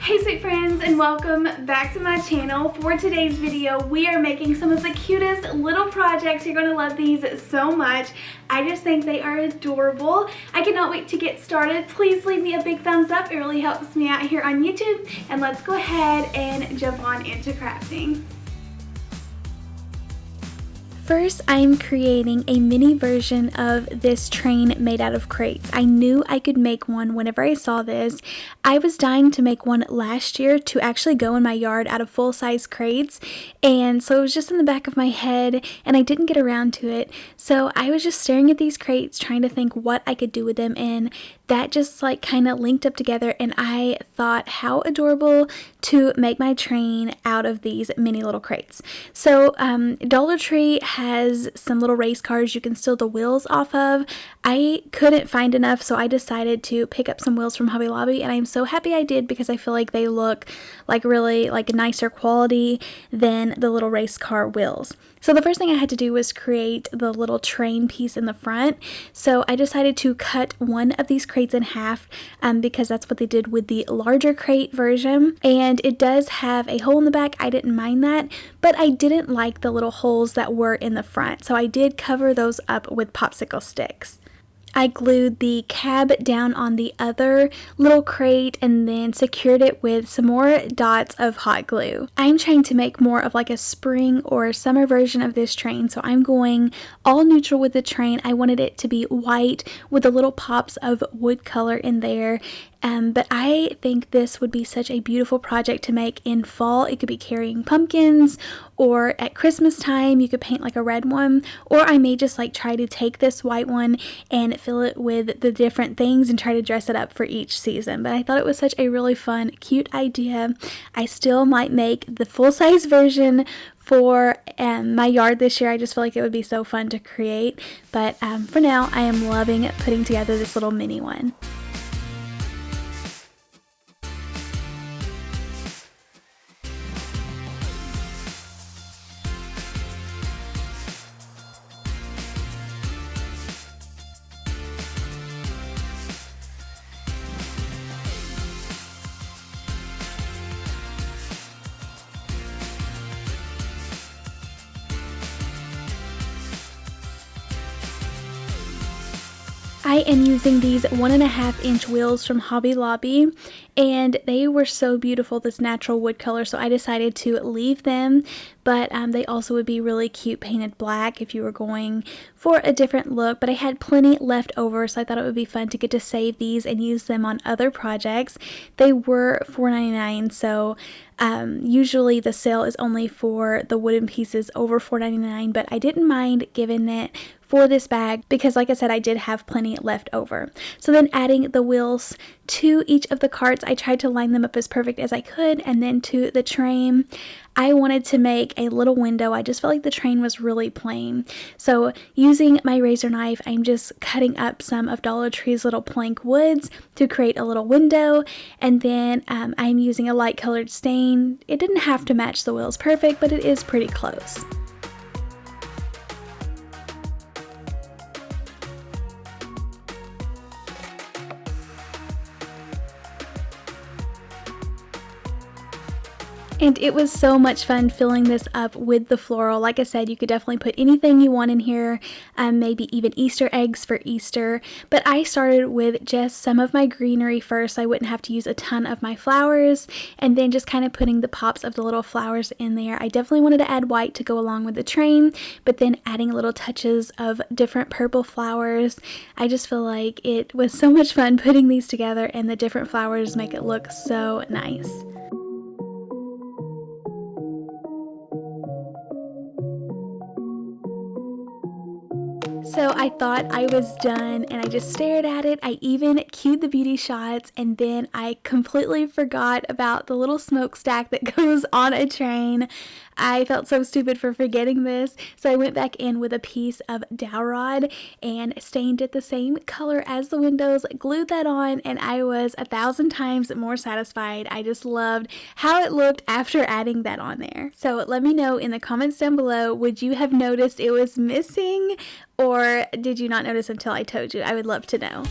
Hey sweet friends, and welcome back to my channel. For today's video, we are making some of the cutest little projects. You're gonna love these so much. I just think they are adorable. I cannot wait to get started. Please leave me a big thumbs up. It really helps me out here on YouTube. And let's go ahead and jump on into crafting. First, I'm creating a mini version of this train made out of crates. I knew I could make one whenever I saw this. I was dying to make one last year to actually go in my yard out of full-size crates, and so it was just in the back of my head and I didn't get around to it. So I was just staring at these crates trying to think what I could do with them, and that just like kind of linked up together, and I thought how adorable to make my train out of these mini little crates. So Dollar Tree has some little race cars you can steal the wheels off of. I couldn't find enough, so I decided to pick up some wheels from Hobby Lobby, and I'm so happy I did because I feel like they look like really like nicer quality than the little race car wheels. So the first thing I had to do was create the little train piece in the front. So I decided to cut one of these crates in half because that's what they did with the larger crate version. And it does have a hole in the back. I didn't mind that, but I didn't like the little holes that were in the front. So I did cover those up with popsicle sticks. I glued the cab down on the other little crate and then secured it with some more dots of hot glue. I'm trying to make more of like a spring or summer version of this train, so I'm going all neutral with the train. I wanted it to be white with the little pops of wood color in there. But I think this would be such a beautiful project to make in fall. It could be carrying pumpkins, or at Christmas time you could paint like a red one, or I may just like try to take this white one and fill it with the different things and try to dress it up for each season. But I thought it was such a really fun, cute idea. I still might make the full-size version for my yard this year. I just feel like it would be so fun to create. But for now, I am loving putting together this little mini one. I am using these 1.5 inch wheels from Hobby Lobby, and they were so beautiful, this natural wood color, so I decided to leave them, but they also would be really cute painted black if you were going for a different look. But I had plenty left over, so I thought it would be fun to get to save these and use them on other projects. They were $4.99, so usually the sale is only for the wooden pieces over $4.99, but I didn't mind giving it for this bag because, like I said, I did have plenty left over. So then adding the wheels to each of the carts, I tried to line them up as perfect as I could, and then to the train, I wanted to make a little window. I just felt like the train was really plain. So using my razor knife, I'm just cutting up some of Dollar Tree's little plank woods to create a little window, and then I'm using a light colored stain. It didn't have to match the wheels perfect, but it is pretty close. And it was so much fun filling this up with the floral. Like I said, you could definitely put anything you want in here, maybe even Easter eggs for Easter. But I started with just some of my greenery first, so I wouldn't have to use a ton of my flowers, and then just kind of putting the pops of the little flowers in there. I definitely wanted to add white to go along with the train, but then adding little touches of different purple flowers. I just feel like it was so much fun putting these together, and the different flowers make it look so nice. So I thought I was done, and I just stared at it. I even cued the beauty shots, and then I completely forgot about the little smokestack that goes on a train. I felt so stupid for forgetting this, so I went back in with a piece of dowel rod and stained it the same color as the windows, glued that on, and I was 1,000 times more satisfied. I just loved how it looked after adding that on there. So let me know in the comments down below, would you have noticed it was missing, or did you not notice until I told you? I would love to know.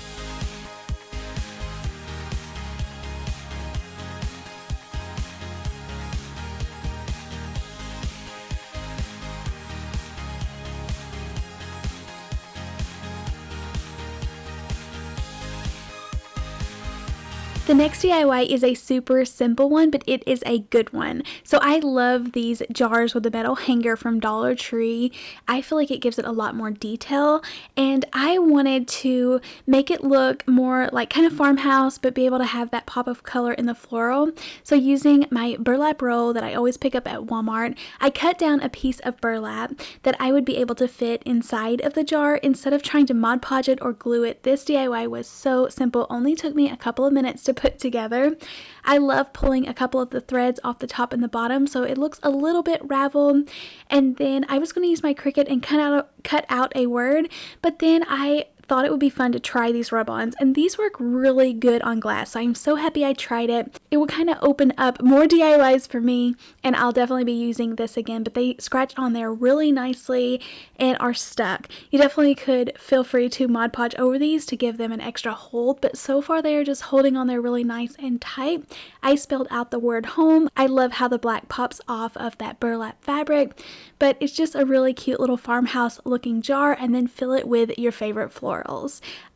The next DIY is a super simple one, but it is a good one. So I love these jars with the metal hanger from Dollar Tree. I feel like it gives it a lot more detail, and I wanted to make it look more like kind of farmhouse, but be able to have that pop of color in the floral. So using my burlap roll that I always pick up at Walmart, I cut down a piece of burlap that I would be able to fit inside of the jar instead of trying to Mod Podge it or glue it. This DIY was so simple, only took me a couple of minutes to put together. I love pulling a couple of the threads off the top and the bottom so it looks a little bit raveled, and then I was going to use my Cricut and cut out a word, but then I thought it would be fun to try these rub-ons, and these work really good on glass, so I'm so happy I tried it. It will kind of open up more DIYs for me, and I'll definitely be using this again, but they scratch on there really nicely and are stuck. You definitely could feel free to Mod Podge over these to give them an extra hold, but so far they are just holding on there really nice and tight. I spelled out the word home. I love how the black pops off of that burlap fabric, but it's just a really cute little farmhouse looking jar, and then fill it with your favorite florals.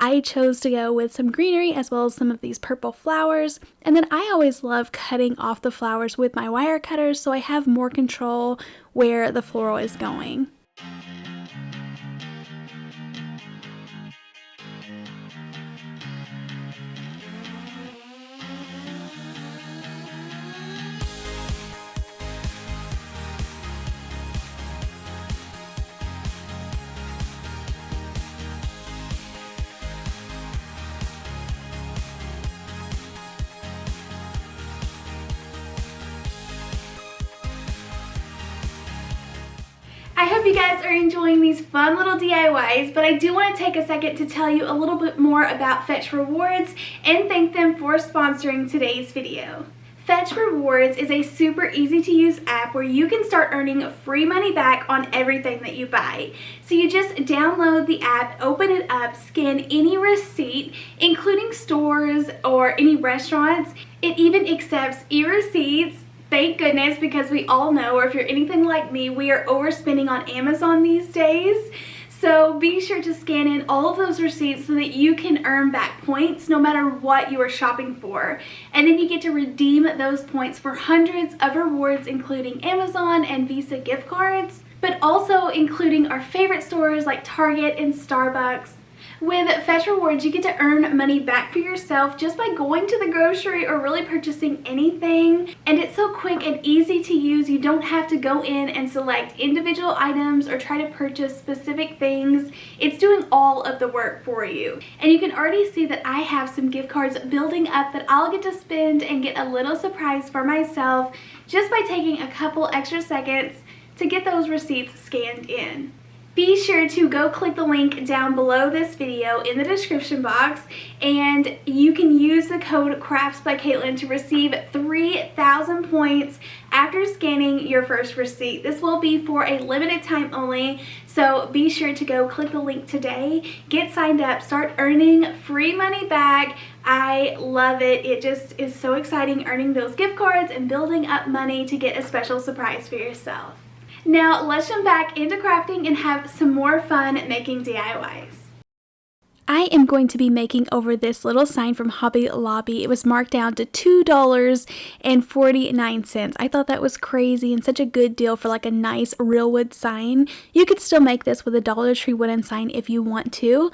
I chose to go with some greenery as well as some of these purple flowers, and then I always love cutting off the flowers with my wire cutters so I have more control where the floral is going. I hope you guys are enjoying these fun little DIYs, but I do want to take a second to tell you a little bit more about Fetch Rewards and thank them for sponsoring today's video. Fetch Rewards is a super easy to use app where you can start earning free money back on everything that you buy. So you just download the app, open it up, scan any receipt, including stores or any restaurants. It even accepts e-receipts. Thank goodness, because we all know, or if you're anything like me, we are overspending on Amazon these days. So be sure to scan in all of those receipts so that you can earn back points no matter what you are shopping for. And then you get to redeem those points for hundreds of rewards, including Amazon and Visa gift cards, but also including our favorite stores like Target and Starbucks. With Fetch Rewards, you get to earn money back for yourself just by going to the grocery or really purchasing anything. And it's so quick and easy to use. You don't have to go in and select individual items or try to purchase specific things. It's doing all of the work for you. And you can already see that I have some gift cards building up that I'll get to spend and get a little surprise for myself just by taking a couple extra seconds to get those receipts scanned in. Be sure to go click the link down below this video in the description box, and you can use the code KraftsbyKatelyn to receive 3,000 points after scanning your first receipt. This will be for a limited time only, so be sure to go click the link today, get signed up, start earning free money back. I love it. It just is so exciting earning those gift cards and building up money to get a special surprise for yourself. Now let's jump back into crafting and have some more fun making DIYs. I am going to be making over this little sign from Hobby Lobby. It was marked down to $2.49. I thought that was crazy and such a good deal for like a nice real wood sign. You could still make this with a Dollar Tree wooden sign if you want to,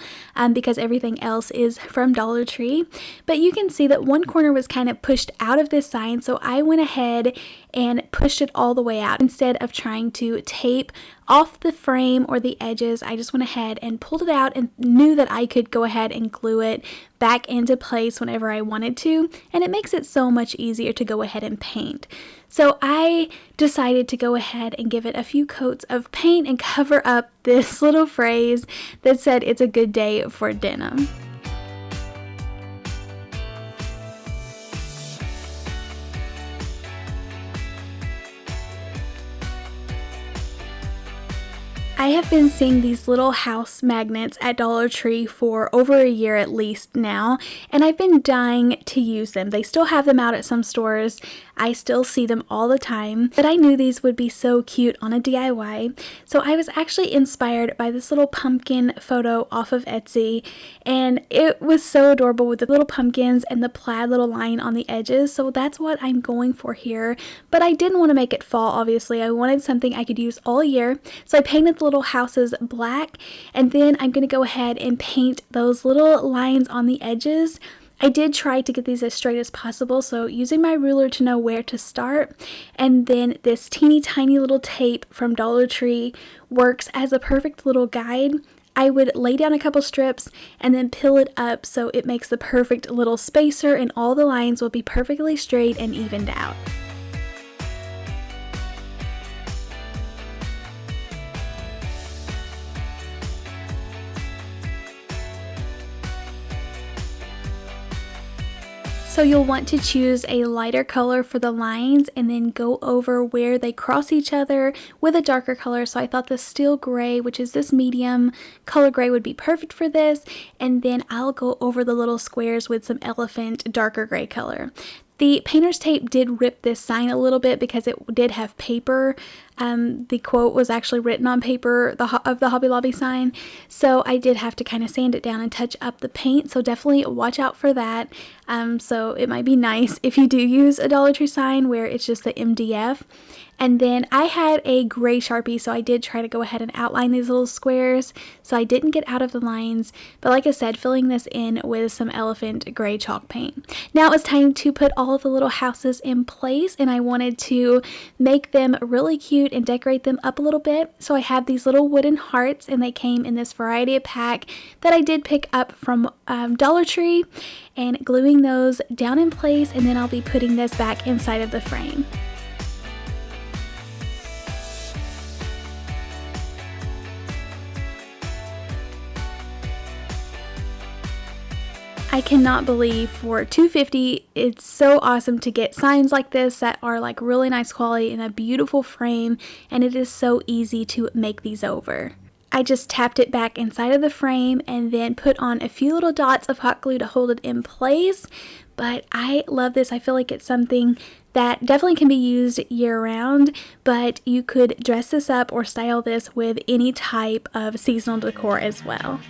because everything else is from Dollar Tree. But you can see that one corner was kind of pushed out of this sign, so I went ahead and pushed it all the way out. Instead of trying to tape off the frame or the edges, I just went ahead and pulled it out and knew that I could go ahead and glue it back into place whenever I wanted to, and it makes it so much easier to go ahead and paint. So I decided to go ahead and give it a few coats of paint and cover up this little phrase that said it's a good day for denim. I have been seeing these little house magnets at Dollar Tree for over a year at least now, and I've been dying to use them. They still have them out at some stores. I still see them all the time, but I knew these would be so cute on a DIY. So I was actually inspired by this little pumpkin photo off of Etsy, and it was so adorable with the little pumpkins and the plaid little line on the edges. So that's what I'm going for here, but I didn't want to make it fall, obviously. I wanted something I could use all year, so I painted the little houses black, and then I'm going to go ahead and paint those little lines on the edges. I did try to get these as straight as possible, so using my ruler to know where to start, and then this teeny tiny little tape from Dollar Tree works as a perfect little guide. I would lay down a couple strips and then peel it up so it makes the perfect little spacer and all the lines will be perfectly straight and evened out. So you'll want to choose a lighter color for the lines and then go over where they cross each other with a darker color. So I thought the steel gray, which is this medium color gray, would be perfect for this. And then I'll go over the little squares with some elephant darker gray color. The painter's tape did rip this sign a little bit because it did have paper. The quote was actually written on paper of the Hobby Lobby sign, so I did have to kind of sand it down and touch up the paint, so definitely watch out for that. So it might be nice if you do use a Dollar Tree sign where it's just the MDF. And then I had a gray Sharpie, so I did try to go ahead and outline these little squares, so I didn't get out of the lines, but like I said, filling this in with some elephant gray chalk paint. Now it's time to put all of the little houses in place, and I wanted to make them really cute and decorate them up a little bit. So I have these little wooden hearts, and they came in this variety of pack that I did pick up from Dollar Tree, and gluing those down in place, and then I'll be putting this back inside of the frame. I cannot believe for $2.50 it's so awesome to get signs like this that are like really nice quality in a beautiful frame, and it is so easy to make these over. I just tapped it back inside of the frame and then put on a few little dots of hot glue to hold it in place, but I love this. I feel like it's something that definitely can be used year-round, but you could dress this up or style this with any type of seasonal decor as well.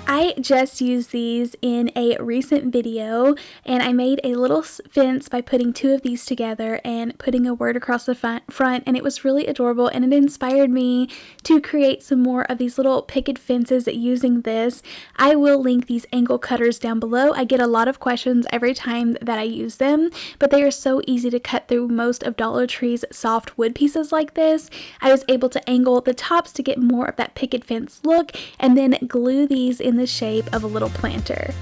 I just used these in a recent video, and I made a little fence by putting two of these together and putting a word across the front, and it was really adorable, and it inspired me to create some more of these little picket fences using this. I will link these angle cutters down below. I get a lot of questions every time that I use them, but they are so easy to cut through most of Dollar Tree's soft wood pieces like this. I was able to angle the tops to get more of that picket fence look, and then glue these in the shape of a little planter.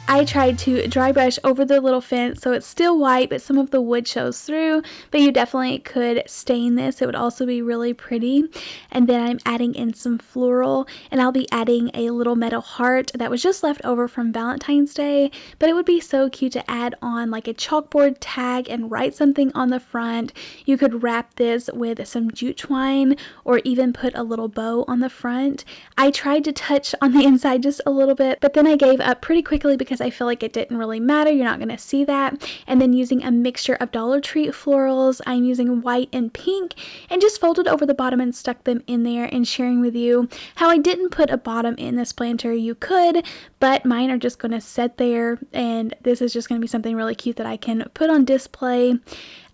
I tried to dry brush over the little fence so it's still white, but some of the wood shows through, but you definitely could stain this. It would also be really pretty. And then I'm adding in some floral, and I'll be adding a little metal heart that was just left over from Valentine's Day, but it would be so cute to add on like a chalkboard tag and write something on the front. You could wrap this with some jute twine or even put a little bow on the front. I tried to touch on the inside just a little bit, but then I gave up pretty quickly because I feel like it didn't really matter. You're not going to see that. And then using a mixture of Dollar Tree florals, I'm using white and pink, and just folded over the bottom and stuck them in there, and sharing with you how I didn't put a bottom in this planter. You could, but mine are just going to sit there, and this is just going to be something really cute that I can put on display.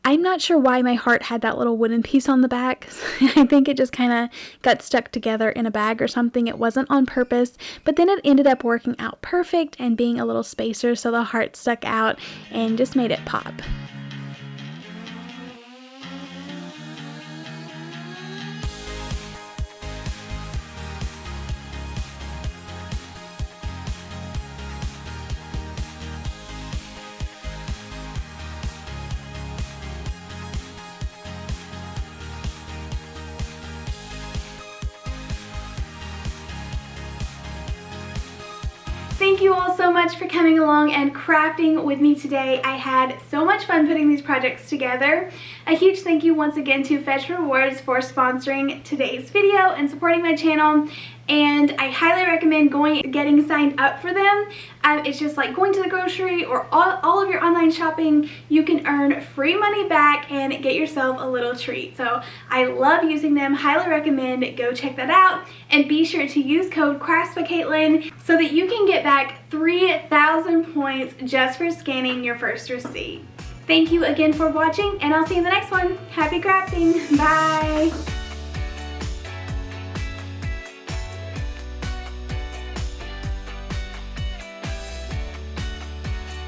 I'm not sure why my heart had that little wooden piece on the back. I think it just kind of got stuck together in a bag or something. It wasn't on purpose, but then it ended up working out perfect and being a little spacer, so the heart stuck out and just made it pop. Thank you all so much for coming along and crafting with me today. I had so much fun putting these projects together. A huge thank you once again to Fetch Rewards for sponsoring today's video and supporting my channel. And I highly recommend getting signed up for them. It's just like going to the grocery or all of your online shopping. You can earn free money back and get yourself a little treat. So I love using them, highly recommend. Go check that out. And be sure to use code KraftsbyKatelyn so that you can get back 3,000 points just for scanning your first receipt. Thank you again for watching, and I'll see you in the next one. Happy crafting. Bye.